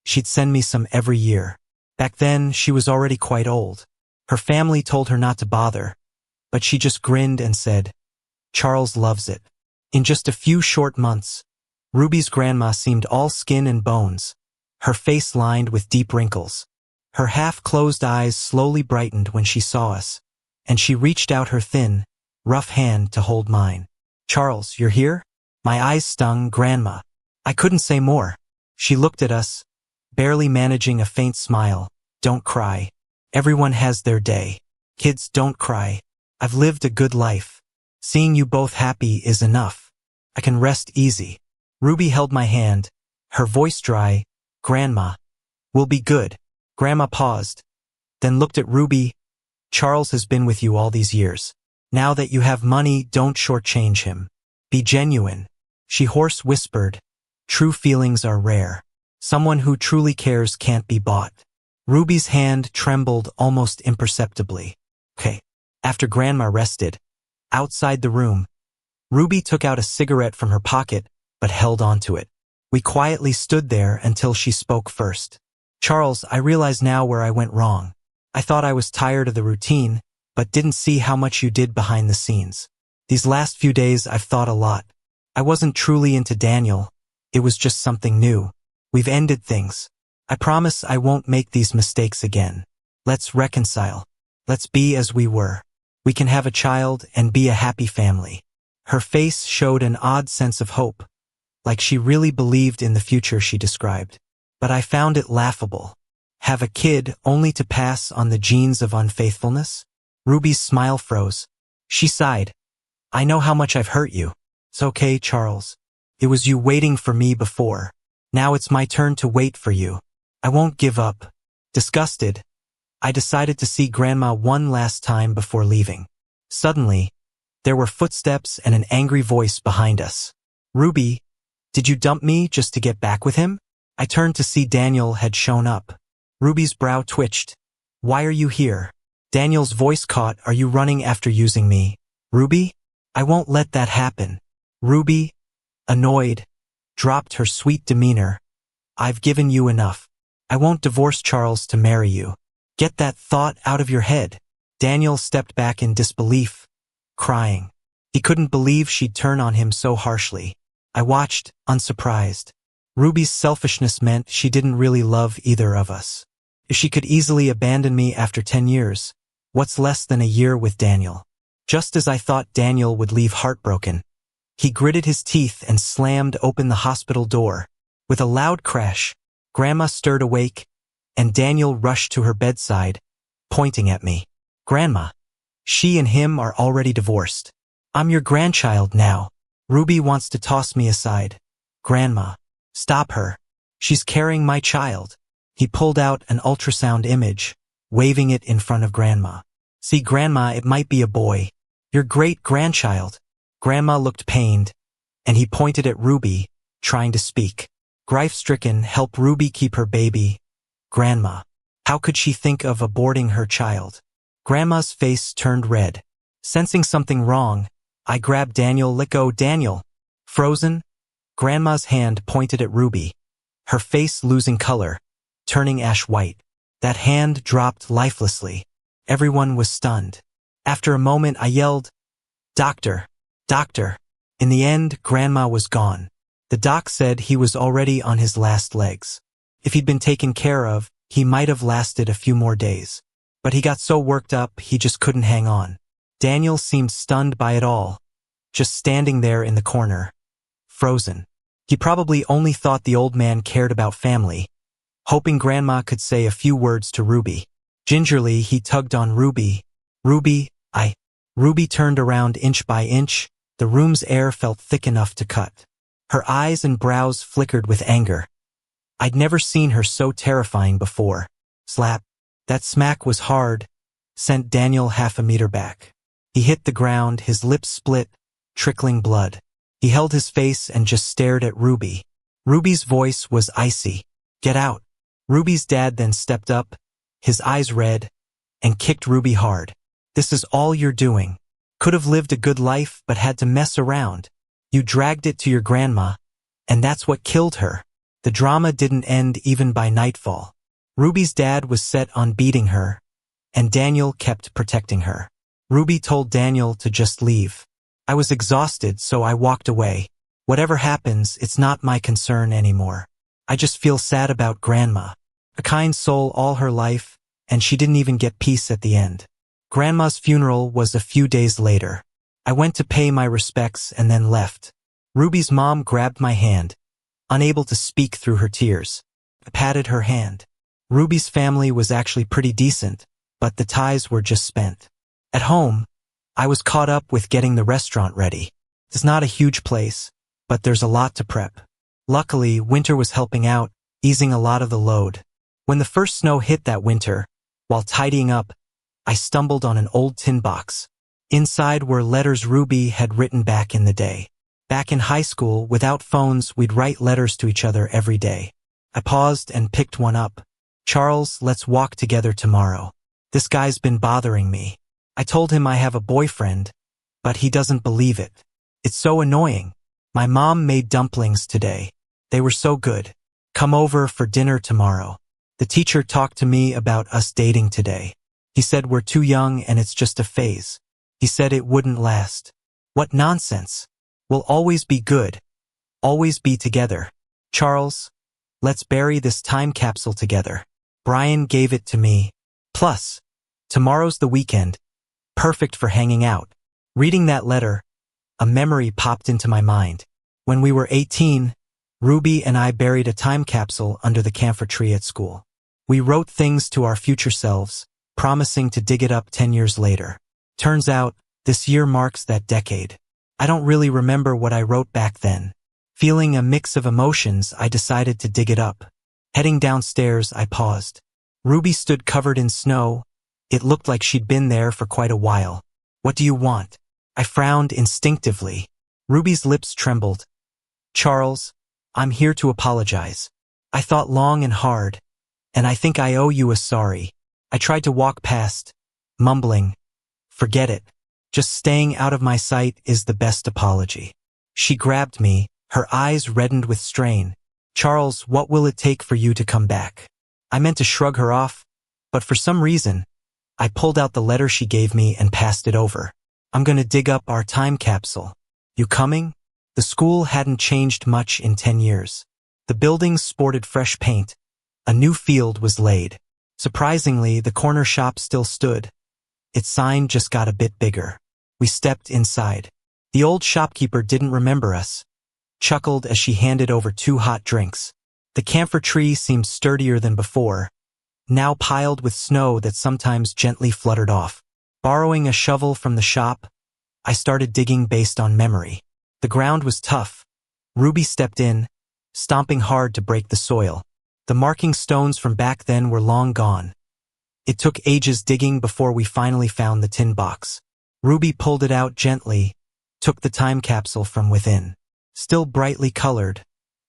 she'd send me some every year. Back then, she was already quite old. Her family told her not to bother, but she just grinned and said, "Charles loves it." In just a few short months, Ruby's grandma seemed all skin and bones, her face lined with deep wrinkles. Her half-closed eyes slowly brightened when she saw us, and she reached out her thin, rough hand to hold mine. "Charles, you're here?" My eyes stung. "Grandma." I couldn't say more. She looked at us, barely managing a faint smile. "Don't cry. Everyone has their day. Kids, don't cry. I've lived a good life. Seeing you both happy is enough. I can rest easy." Ruby held my hand, her voice dry. "Grandma, we'll be good." Grandma paused, then looked at Ruby. "Charles has been with you all these years. Now that you have money, don't shortchange him. Be genuine." She hoarse whispered, "True feelings are rare. Someone who truly cares can't be bought." Ruby's hand trembled almost imperceptibly. "Okay." After Grandma rested, outside the room, Ruby took out a cigarette from her pocket, but held onto it. We quietly stood there until she spoke first. "Charles, I realize now where I went wrong. I thought I was tired of the routine, but didn't see how much you did behind the scenes. These last few days I've thought a lot. I wasn't truly into Daniel. It was just something new. We've ended things. I promise I won't make these mistakes again. Let's reconcile. Let's be as we were. We can have a child and be a happy family." Her face showed an odd sense of hope, like she really believed in the future she described. But I found it laughable. Have a kid only to pass on the genes of unfaithfulness? Ruby's smile froze. She sighed. "I know how much I've hurt you. It's okay, Charles. It was you waiting for me before. Now it's my turn to wait for you. I won't give up." Disgusted, I decided to see Grandma one last time before leaving. Suddenly, there were footsteps and an angry voice behind us. "Ruby, did you dump me just to get back with him?" I turned to see Daniel had shown up. Ruby's brow twitched. "Why are you here?" Daniel's voice caught. "Are you running after using me, Ruby? I won't let that happen." Ruby, annoyed, dropped her sweet demeanor. "I've given you enough. I won't divorce Charles to marry you. Get that thought out of your head." Daniel stepped back in disbelief, crying. He couldn't believe she'd turn on him so harshly. I watched, unsurprised. Ruby's selfishness meant she didn't really love either of us. If she could easily abandon me after 10 years, what's less than a year with Daniel? Just as I thought Daniel would leave heartbroken, He gritted his teeth and slammed open the hospital door. With a loud crash, Grandma stirred awake, and Daniel rushed to her bedside, pointing at me. Grandma, she and him are already divorced. I'm your grandchild now. Ruby wants to toss me aside. Grandma, stop her. She's carrying my child. He pulled out an ultrasound image, waving it in front of Grandma. See, Grandma, it might be a boy. Your great-grandchild. Grandma looked pained, and he pointed at Ruby, trying to speak. Grief-stricken, help Ruby keep her baby. Grandma. How could she think of aborting her child? Grandma's face turned red. Sensing something wrong, I grabbed Daniel. Let go, Daniel. Frozen? Grandma's hand pointed at Ruby, her face losing color, turning ash white. That hand dropped lifelessly. Everyone was stunned. After a moment, I yelled, Doctor, doctor. In the end, Grandma was gone. The doc said he was already on his last legs. If he'd been taken care of, he might have lasted a few more days. But he got so worked up, he just couldn't hang on. Daniel seemed stunned by it all, just standing there in the corner, frozen. He probably only thought the old man cared about family, hoping Grandma could say a few words to Ruby. Gingerly, he tugged on Ruby. Ruby, Ruby turned around inch by inch. The room's air felt thick enough to cut. Her eyes and brows flickered with anger. I'd never seen her so terrifying before. Slap. That smack was hard, sent Daniel half a meter back. He hit the ground, his lips split, trickling blood. He held his face and just stared at Ruby. Ruby's voice was icy. Get out. Ruby's dad then stepped up, his eyes red, and kicked Ruby hard. This is all you're doing. Could have lived a good life but had to mess around. You dragged it to your grandma, and that's what killed her. The drama didn't end even by nightfall. Ruby's dad was set on beating her, and Daniel kept protecting her. Ruby told Daniel to just leave. I was exhausted, so I walked away. Whatever happens, it's not my concern anymore. I just feel sad about Grandma. A kind soul all her life, and she didn't even get peace at the end. Grandma's funeral was a few days later. I went to pay my respects and then left. Ruby's mom grabbed my hand, unable to speak through her tears. I patted her hand. Ruby's family was actually pretty decent, but the ties were just spent. At home, I was caught up with getting the restaurant ready. It's not a huge place, but there's a lot to prep. Luckily, Winter was helping out, easing a lot of the load. When the first snow hit that winter, while tidying up, I stumbled on an old tin box. Inside were letters Ruby had written back in the day. Back in high school, without phones, we'd write letters to each other every day. I paused and picked one up. Charles, let's walk together tomorrow. This guy's been bothering me. I told him I have a boyfriend, but he doesn't believe it. It's so annoying. My mom made dumplings today. They were so good. Come over for dinner tomorrow. The teacher talked to me about us dating today. He said we're too young and it's just a phase. He said it wouldn't last. What nonsense. We'll always be good. Always be together. Charles, let's bury this time capsule together. Brian gave it to me. Plus, tomorrow's the weekend. Perfect for hanging out. Reading that letter, a memory popped into my mind. When we were 18, Ruby and I buried a time capsule under the camphor tree at school. We wrote things to our future selves, promising to dig it up 10 years later. Turns out, this year marks that decade. I don't really remember what I wrote back then. Feeling a mix of emotions, I decided to dig it up. Heading downstairs, I paused. Ruby stood covered in snow. It looked like she'd been there for quite a while. What do you want? I frowned instinctively. Ruby's lips trembled. Charles, I'm here to apologize. I thought long and hard, and I think I owe you a sorry. I tried to walk past, mumbling, forget it. Just staying out of my sight is the best apology. She grabbed me, her eyes reddened with strain. Charles, what will it take for you to come back? I meant to shrug her off, but for some reason, I pulled out the letter she gave me and passed it over. I'm gonna dig up our time capsule. You coming? The school hadn't changed much in 10 years. The buildings sported fresh paint. A new field was laid. Surprisingly, the corner shop still stood. Its sign just got a bit bigger. We stepped inside. The old shopkeeper didn't remember us, chuckled as she handed over 2 hot drinks. The camphor tree seemed sturdier than before, now piled with snow that sometimes gently fluttered off. Borrowing a shovel from the shop, I started digging based on memory. The ground was tough. Ruby stepped in, stomping hard to break the soil. The marking stones from back then were long gone. It took ages digging before we finally found the tin box. Ruby pulled it out gently, took the time capsule from within. Still brightly colored,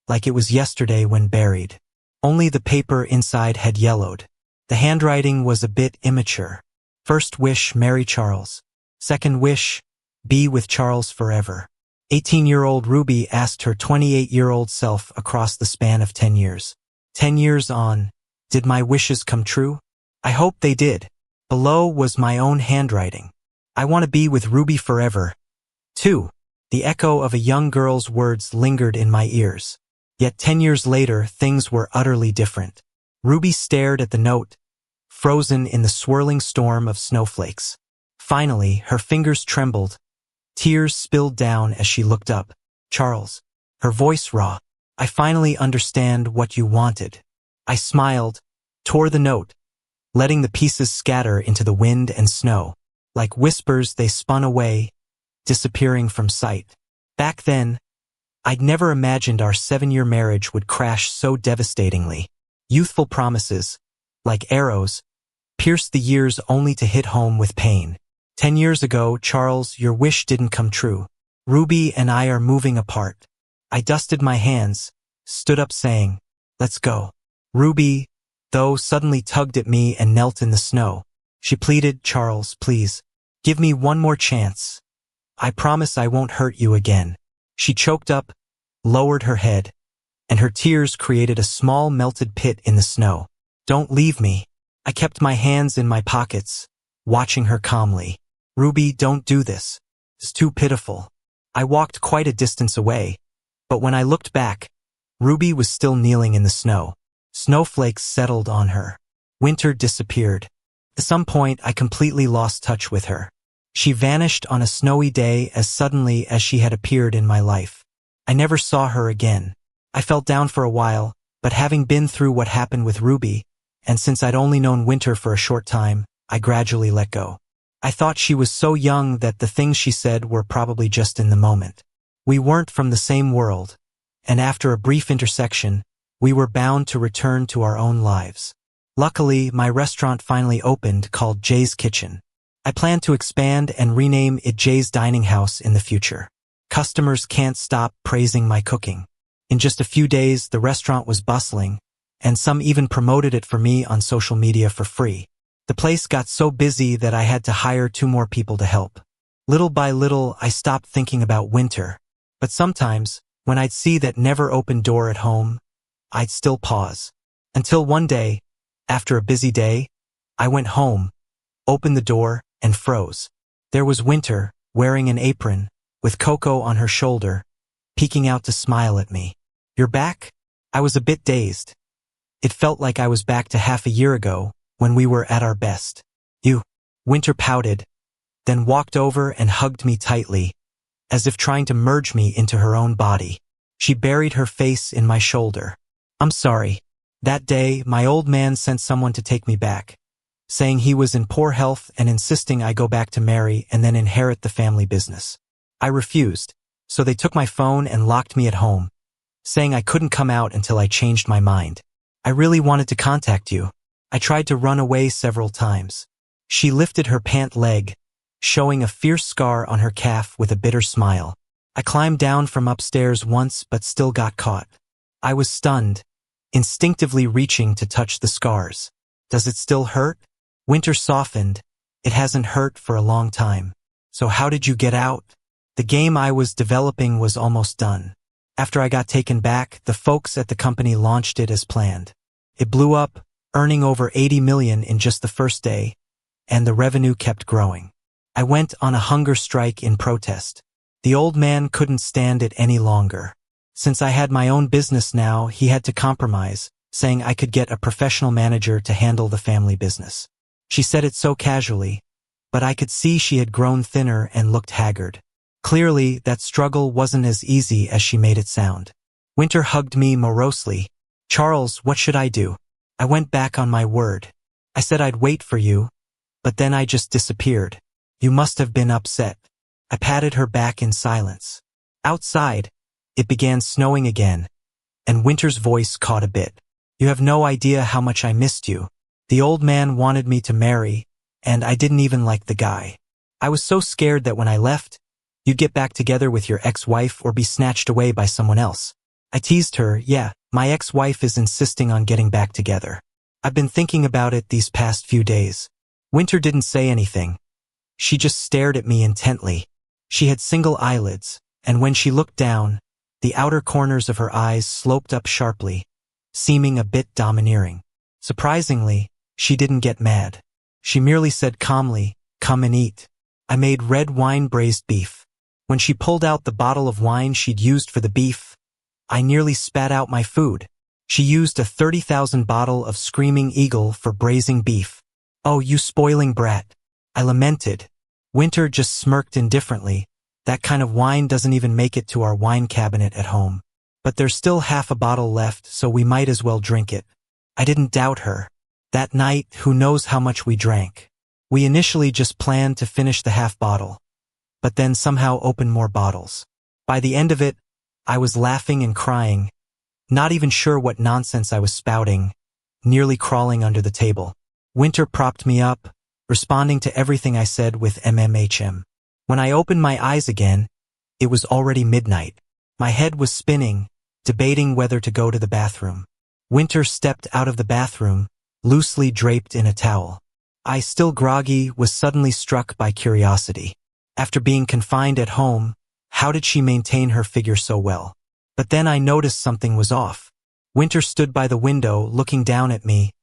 like it was yesterday when buried. Only the paper inside had yellowed. The handwriting was a bit immature. First wish, marry Charles. Second wish, be with Charles forever. 18-year-old Ruby asked her 28-year-old self across the span of 10 years. 10 years on, did my wishes come true? I hope they did. Below was my own handwriting. I want to be with Ruby forever. 2. The echo of a young girl's words lingered in my ears. Yet 10 years later, things were utterly different. Ruby stared at the note, frozen in the swirling storm of snowflakes. Finally, her fingers trembled. Tears spilled down as she looked up. Charles. Her voice raw. I finally understand what you wanted. I smiled, tore the note, letting the pieces scatter into the wind and snow. Like whispers, they spun away, disappearing from sight. Back then, I'd never imagined our 7-year marriage would crash so devastatingly. Youthful promises, like arrows, pierced the years only to hit home with pain. 10 years ago, Charles, your wish didn't come true. Ruby and I are moving apart. I dusted my hands, stood up saying, let's go. Ruby, though, suddenly tugged at me and knelt in the snow. She pleaded, Charles, please, give me one more chance. I promise I won't hurt you again. She choked up, lowered her head, and her tears created a small melted pit in the snow. Don't leave me. I kept my hands in my pockets, watching her calmly. Ruby, don't do this. It's too pitiful. I walked quite a distance away, but when I looked back, Ruby was still kneeling in the snow. Snowflakes settled on her. Winter disappeared. At some point, I completely lost touch with her. She vanished on a snowy day as suddenly as she had appeared in my life. I never saw her again. I felt down for a while, but having been through what happened with Ruby, and since I'd only known Winter for a short time, I gradually let go. I thought she was so young that the things she said were probably just in the moment. We weren't from the same world, and after a brief intersection, we were bound to return to our own lives. Luckily, my restaurant finally opened, called Jay's Kitchen. I plan to expand and rename it Jay's Dining House in the future. Customers can't stop praising my cooking. In just a few days, the restaurant was bustling, and some even promoted it for me on social media for free. The place got so busy that I had to hire 2 more people to help. Little by little, I stopped thinking about Winter. But sometimes, when I'd see that never-open door at home, I'd still pause. Until one day, after a busy day, I went home, opened the door, and froze. There was Winter, wearing an apron, with Coco on her shoulder, peeking out to smile at me. You're back? I was a bit dazed. It felt like I was back to half a year ago, when we were at our best. You. Winter pouted, then walked over and hugged me tightly, as if trying to merge me into her own body. She buried her face in my shoulder. I'm sorry. That day, my old man sent someone to take me back, saying he was in poor health and insisting I go back to marry and then inherit the family business. I refused, so they took my phone and locked me at home, saying I couldn't come out until I changed my mind. I really wanted to contact you. I tried to run away several times. She lifted her pant leg, showing a fierce scar on her calf with a bitter smile. I climbed down from upstairs once but still got caught. I was stunned, instinctively reaching to touch the scars. Does it still hurt? Winter softened. It hasn't hurt for a long time. So how did you get out? The game I was developing was almost done. After I got taken back, the folks at the company launched it as planned. It blew up, earning over 80 million in just the first day, and the revenue kept growing. I went on a hunger strike in protest. The old man couldn't stand it any longer. Since I had my own business now, he had to compromise, saying I could get a professional manager to handle the family business. She said it so casually, but I could see she had grown thinner and looked haggard. Clearly, that struggle wasn't as easy as she made it sound. Winter hugged me morosely. Charles, what should I do? I went back on my word. I said I'd wait for you, but then I just disappeared. You must have been upset. I patted her back in silence. Outside, it began snowing again, and Winter's voice caught a bit. You have no idea how much I missed you. The old man wanted me to marry, and I didn't even like the guy. I was so scared that when I left, you'd get back together with your ex-wife or be snatched away by someone else. I teased her, yeah, my ex-wife is insisting on getting back together. I've been thinking about it these past few days. Winter didn't say anything. She just stared at me intently. She had single eyelids, and when she looked down, the outer corners of her eyes sloped up sharply, seeming a bit domineering. Surprisingly, she didn't get mad. She merely said calmly, "Come and eat." I made red wine braised beef. When she pulled out the bottle of wine she'd used for the beef, I nearly spat out my food. She used a 30,000 bottle of Screaming Eagle for braising beef. Oh, you spoiling brat. I lamented. Winter just smirked indifferently. That kind of wine doesn't even make it to our wine cabinet at home. But there's still half a bottle left, so we might as well drink it. I didn't doubt her. That night, who knows how much we drank. We initially just planned to finish the half bottle, but then somehow open more bottles. By the end of it, I was laughing and crying, not even sure what nonsense I was spouting, nearly crawling under the table. Winter propped me up, responding to everything I said with mmhm. When I opened my eyes again, it was already midnight. My head was spinning, debating whether to go to the bathroom. Winter stepped out of the bathroom, loosely draped in a towel. I, still groggy, was suddenly struck by curiosity. After being confined at home, how did she maintain her figure so well? But then I noticed something was off. Winter stood by the window, looking down at me.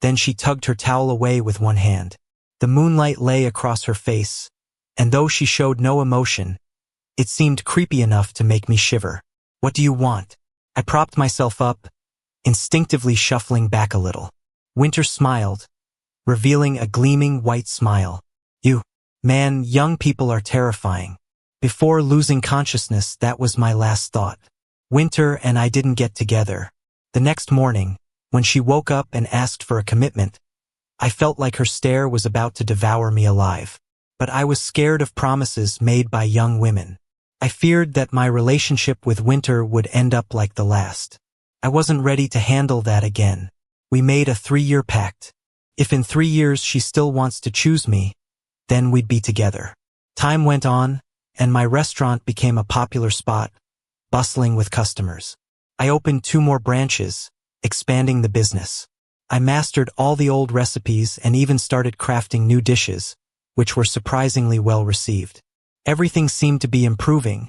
Then she tugged her towel away with one hand. The moonlight lay across her face, and though she showed no emotion, it seemed creepy enough to make me shiver. What do you want? I propped myself up, instinctively shuffling back a little. Winter smiled, revealing a gleaming white smile. You, man, young people are terrifying. Before losing consciousness, that was my last thought. Winter and I didn't get together. The next morning, when she woke up and asked for a commitment, I felt like her stare was about to devour me alive. But I was scared of promises made by young women. I feared that my relationship with Winter would end up like the last. I wasn't ready to handle that again. We made a 3-year pact. If in 3 years she still wants to choose me, then we'd be together. Time went on, and my restaurant became a popular spot, bustling with customers. I opened 2 more branches, expanding the business. I mastered all the old recipes and even started crafting new dishes, which were surprisingly well received. Everything seemed to be improving,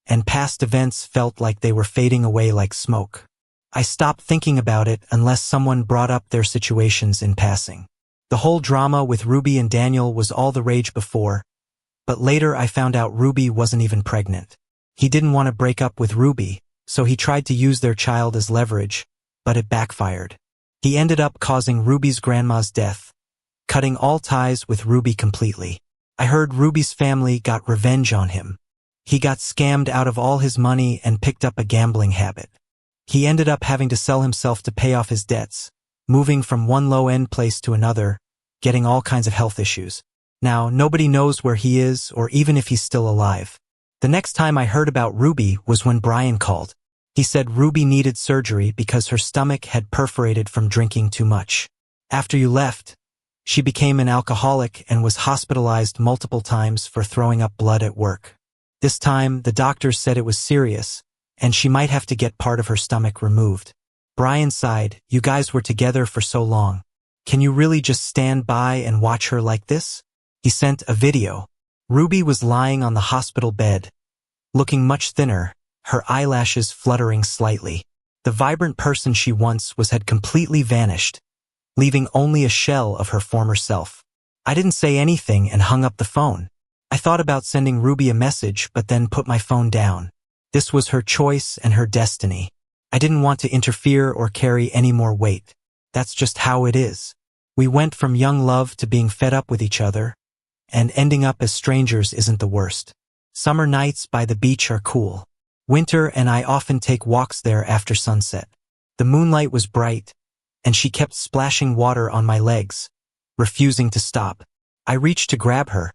and past events felt like they were fading away like smoke. I stopped thinking about it unless someone brought up their situations in passing. The whole drama with Ruby and Daniel was all the rage before, but later I found out Ruby wasn't even pregnant. He didn't want to break up with Ruby, so he tried to use their child as leverage, but it backfired. He ended up causing Ruby's grandma's death, cutting all ties with Ruby completely. I heard Ruby's family got revenge on him. He got scammed out of all his money and picked up a gambling habit. He ended up having to sell himself to pay off his debts, moving from one low-end place to another, getting all kinds of health issues. Now, nobody knows where he is or even if he's still alive. The next time I heard about Ruby was when Brian called. He said Ruby needed surgery because her stomach had perforated from drinking too much. After you left, she became an alcoholic and was hospitalized multiple times for throwing up blood at work. This time, the doctors said it was serious, and she might have to get part of her stomach removed. Brian sighed, "You guys were together for so long. Can you really just stand by and watch her like this?" He sent a video. Ruby was lying on the hospital bed, looking much thinner, her eyelashes fluttering slightly. The vibrant person she once was had completely vanished, leaving only a shell of her former self. I didn't say anything and hung up the phone. I thought about sending Ruby a message but then put my phone down. This was her choice and her destiny. I didn't want to interfere or carry any more weight. That's just how it is. We went from young love to being fed up with each other, and ending up as strangers isn't the worst. Summer nights by the beach are cool. Winter and I often take walks there after sunset. The moonlight was bright, and she kept splashing water on my legs, refusing to stop. I reached to grab her,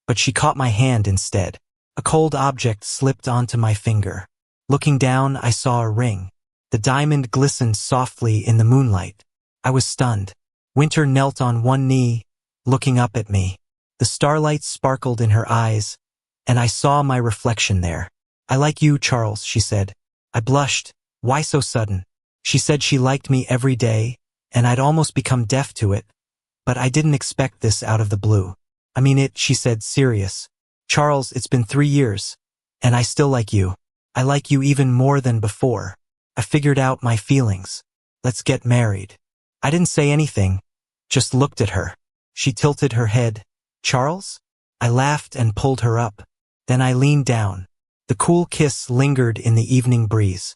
but she caught my hand instead. A cold object slipped onto my finger. Looking down, I saw a ring. The diamond glistened softly in the moonlight. I was stunned. Winter knelt on one knee, looking up at me. The starlight sparkled in her eyes, and I saw my reflection there. "I like you, Charles," she said. I blushed. Why so sudden? She said she liked me every day, and I'd almost become deaf to it, but I didn't expect this out of the blue. "I mean it," she said, serious. "Charles, it's been 3 years, and I still like you. I like you even more than before. I figured out my feelings. Let's get married." I didn't say anything, just looked at her. She tilted her head. "Charles?" I laughed and pulled her up. Then I leaned down. The cool kiss lingered in the evening breeze.